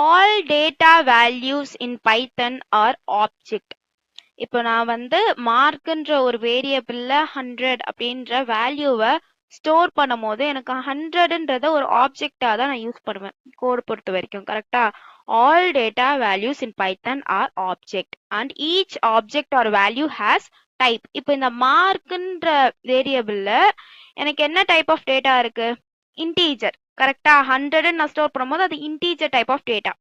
all data values in Python are object. இப்போ நான் வந்து மார்க்ன்ற ஒரு வேரியபிள்ல 100 அப்படின்ற வேல்யூவை ஸ்டோர் பண்ணும் போது எனக்கு 100ன்றத ஒரு ஆப்ஜெக்டா தான் நான் யூஸ் பண்ணுவேன் கோட் பொறுத்த வரைக்கும். கரெக்டா? All data values in Python are object and each object or value has type. இப்போ இந்த மார்க்ன்ற வேரியபிள்ல எனக்கு என்ன டைப் ஆஃப் டேட்டா இருக்கு? இன்டீஜர். கரெக்டா? 100 நான் ஸ்டோர் பண்ணும்போது அது integer type of data.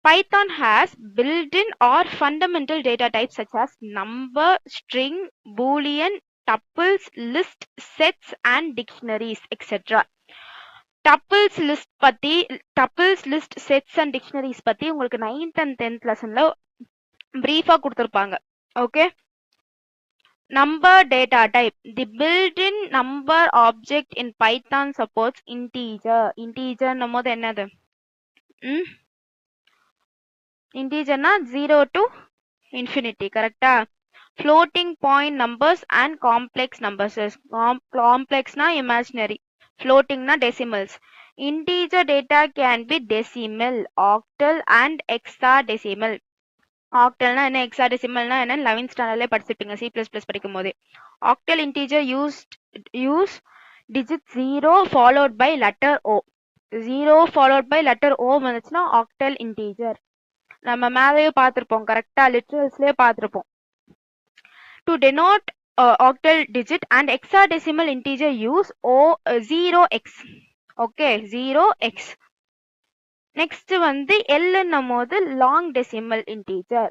Python has built-in or fundamental data types such as number, string, boolean, tuples, list, sets and dictionaries, etc. Tuples, list, sets and dictionaries பத்தி உங்களுக்கு 9th and 10th lessonல brief-ஆ கொடுத்திருப்பாங்க. Okay? Number data type. The built-in number object in Python supports integer. Integer நம்மோது என்னது? Integer na 0 to infinity. Correcta? Floating point numbers and complex numbers. Complex na imaginary. Floating na decimals. Integer data can be decimal, octal and hexadecimal. Octal na enna, hexadecimal na enna 11th standard la படிச்சிருப்பீங்க C++ படிக்கும்போது. Octal integer use digit 0 followed by letter O. 0 followed by letter O வந்துச்சுனா octal integer. நம்ம மேலேயே பார்த்திருப்போம். கரெக்டா? லிட்ரல்ஸ்லயே பார்த்திருப்போம். To denote octal digit and hexadecimal integer use 0x. Okay, 0x. Next வந்து L நம்மோது long decimal integer.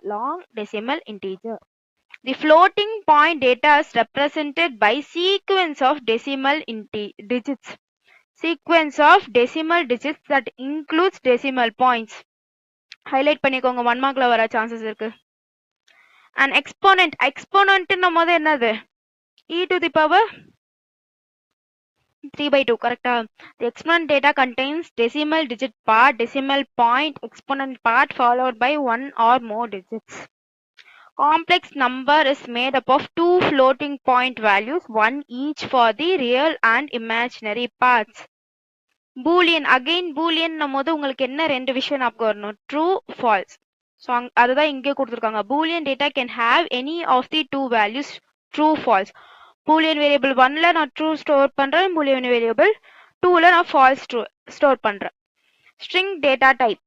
The floating point data is represented by sequence of decimal digits. Sequence of decimal digits that includes decimal points. Highlight பண்ணிக்கோங்க, 1 மார்க்ல வர chances இருக்கு. And exponent நம்மோது என்னது? e to the power 3/2. கரெக்டா? The exponent data contains decimal digit part, decimal point, exponent part followed by 1 or more digits. Complex number is made up of 2 floating point values, one each for the real and imaginary parts. Boolean, again Boolean நம்மோது உங்களுக்கு என்ன ரெண்டு விஷயம் ஞாபகம் வரணும்? True, false. So அதுதான் இங்கே கொடுத்திருக்காங்க. Boolean data can have any of the two values, true, false. Boolean variable 1ல நான் true ஸ்டோர் பண்றேன், Boolean variable 2ல நான் false ஸ்டோர் பண்றேன். String data type.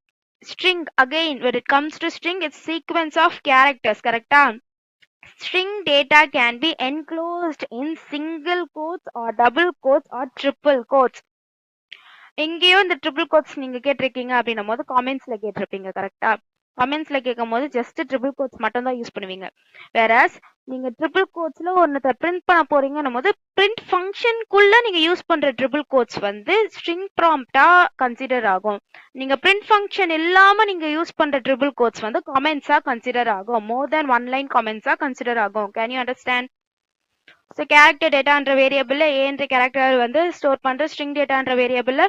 String, again when it comes to string, it's sequence of characters. கரெக்டா? String data can be enclosed in single quotes or double quotes or triple quotes. எங்கேயோ இந்த triple quotes நீங்க கேட்டிருக்கீங்க அப்படின்னும் போது காமெண்ட்ஸ்ல கேட்டிருப்பீங்க. கரெக்டா? காமெண்ட்ஸ்ல கேட்கும் போது ஜஸ்ட் ட்ரிபிள் கோட்ஸ் மட்டும் தான் யூஸ் பண்ணுவீங்க. வேறஸ் நீங்க ட்ரிபிள் கோட்ஸ்ல ஒன்னத்தை பிரிண்ட் பண்ண போறீங்கன்னும் போது பிரிண்ட் ஃபங்க்ஷனுக்குள்ள நீங்க யூஸ் பண்ற ட்ரிபிள் கோட்ஸ் வந்து ஸ்ட்ரிங் ப்ராம்ப்டா கன்சிடர் ஆகும். நீங்க பிரிண்ட் ஃபங்க்ஷன் இல்லாம நீங்க யூஸ் பண்ற ட்ரிபிள் கோட்ஸ் வந்து காமெண்ட்ஸா கன்சிடர் ஆகும். மோர் தென் 1 லைன் காமெண்ட்ஸா கன்சிடர் ஆகும். Can you understand? So character டேட்டான்ற வேரியபிள்ல ஏன்ற கேரக்டர் வந்து ஸ்டோர் பண்ற, ஸ்ட்ரிங் டேட்டான்ற வேரியபிள்ல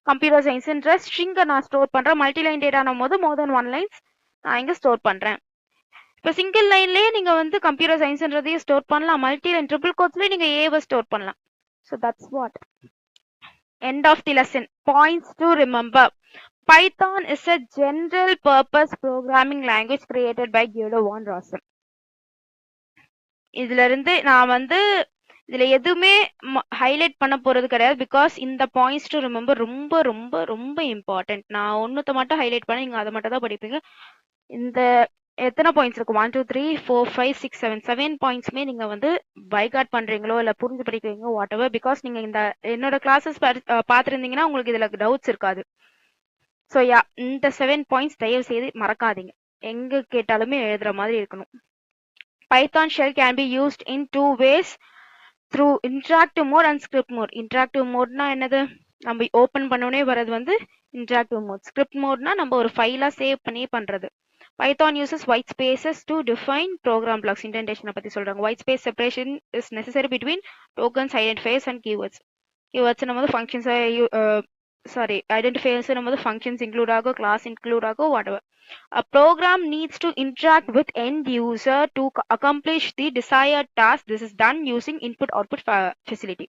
கம்ப்யூட்டர் சயின்ஸ்ன்ற ஸ்ட்ரிங்கை நான் ஸ்டோர் பண்றேன். மல்டி லைன் டேட்டானும் போது மோர் தென் 1 லைன்ஸ் நான் இங்க ஸ்டோர் பண்றேன். இப்போ சிங்கிள் லைன்லயே நீங்க வந்து கம்ப்யூட்டர் சயின்ஸ்ன்றதையும் ஸ்டோர் பண்ணலாம். மல்டி லைன் ட்ரிபிள் கோட்ஸ்லயே நீங்க ஏவை ஸ்டோர் பண்ணலாம். So that's what. End of the lesson. Points to remember. Python is a general purpose programming language created by Guido van Rossum. இதுல இருந்து நான் வந்து இதுல எதுவுமே ஹைலைட் பண்ண போறது கிடையாது. பிகாஸ் இந்த பாயிண்ட்ஸ் டு ரிமெம்பர் ரொம்ப ரொம்ப ரொம்ப இம்பார்ட்டன்ட். நான் ஒன்னுத்த மட்டும் ஹைலைட் பண்ண, நீங்க அதை மட்டும் தான் படிப்பீங்க. இந்த எத்தனை பாயிண்ட்ஸ் இருக்கும்? 1 2 3 4 5 6 7 பாயிண்ட்ஸ்மே நீங்க வந்து பைகாட் பண்றீங்களோ இல்ல புரிஞ்சு படிக்கிறீங்களோ வாட் எவர். பிகாஸ் நீங்க இந்த என்னோட கிளாஸஸ் பாத்துருந்தீங்கன்னா உங்களுக்கு இதுல டவுட்ஸ் இருக்காது. ஸோ யா, இந்த 7 பாயிண்ட்ஸ் தயவு செய்து மறக்காதீங்க. எங்க கேட்டாலுமே எழுதுற மாதிரி இருக்கணும். Python shell can be used in 2 ways, through interactive mode and script mode. Interactive mode na என்னது? நம்ம ஓபன் பண்ணோனே வரது வந்து interactive mode. Script mode na நம்ம ஒரு ஃபைலா சேவ் பண்ணி பண்றது. Python uses white spaces to define program blocks. Indentation பத்தி சொல்றாங்க. White space separation is necessary between tokens, identifiers and keywords. Keywords நம்ம functions identifiers நம்ம functions include ஆகும், class include ஆகும், whatever. A program needs to interact with end user to accomplish the desired task. This is done using input output facility.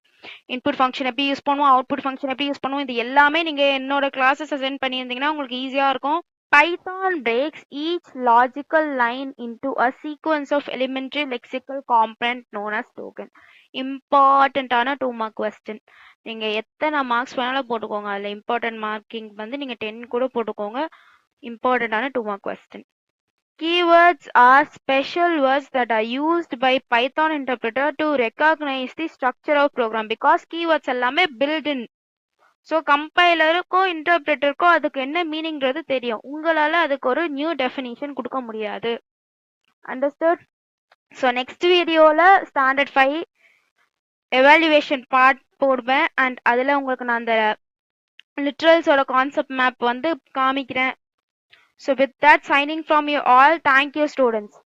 Input function எப்படி use பண்ணுவோம், output function எப்படி use பண்ணுவோம், இது எல்லாமே நீங்க என்னோட கிளாஸஸ் அட்டெண்ட் பண்ணியிருந்தீங்கன்னா உங்களுக்கு ஈஸியா இருக்கும். Python breaks each logical line into a sequence of elementary lexical component known as token. இம்பார்ட்டண்ட்டான 2 மார்க் கொஸ்டின். நீங்க எத்தனை மார்க்ஸ் வேணாலும் போட்டுக்கோங்க. அதில் இம்பார்ட்டன்ட் மார்க்கிங் வந்து நீங்க 10 கூட போட்டுக்கோங்க. இம்பார்ட்டண்ட்டான 2 mark question. Keywords are special words that are used by Python interpreter to recognize the structure of program because keywords எல்லாமே built in. ஸோ கம்பைலருக்கும் இன்டர்பிரேட்டருக்கும் அதுக்கு என்ன மீனிங்கிறது தெரியும். உங்களால் அதுக்கு ஒரு நியூ டெஃபினிஷன் கொடுக்க முடியாது. அண்டர்ஸ்டுட்? ஸோ நெக்ஸ்ட் வீடியோவில் ஸ்டாண்டர்ட் 5 எவாலுவேஷன் பார்ட் போடுவேன். அண்ட் அதில் உங்களுக்கு நான் அந்த லிட்ரல்ஸோட கான்செப்ட் மேப் வந்து காமிக்கிறேன். So with that signing from you all. Thank you students.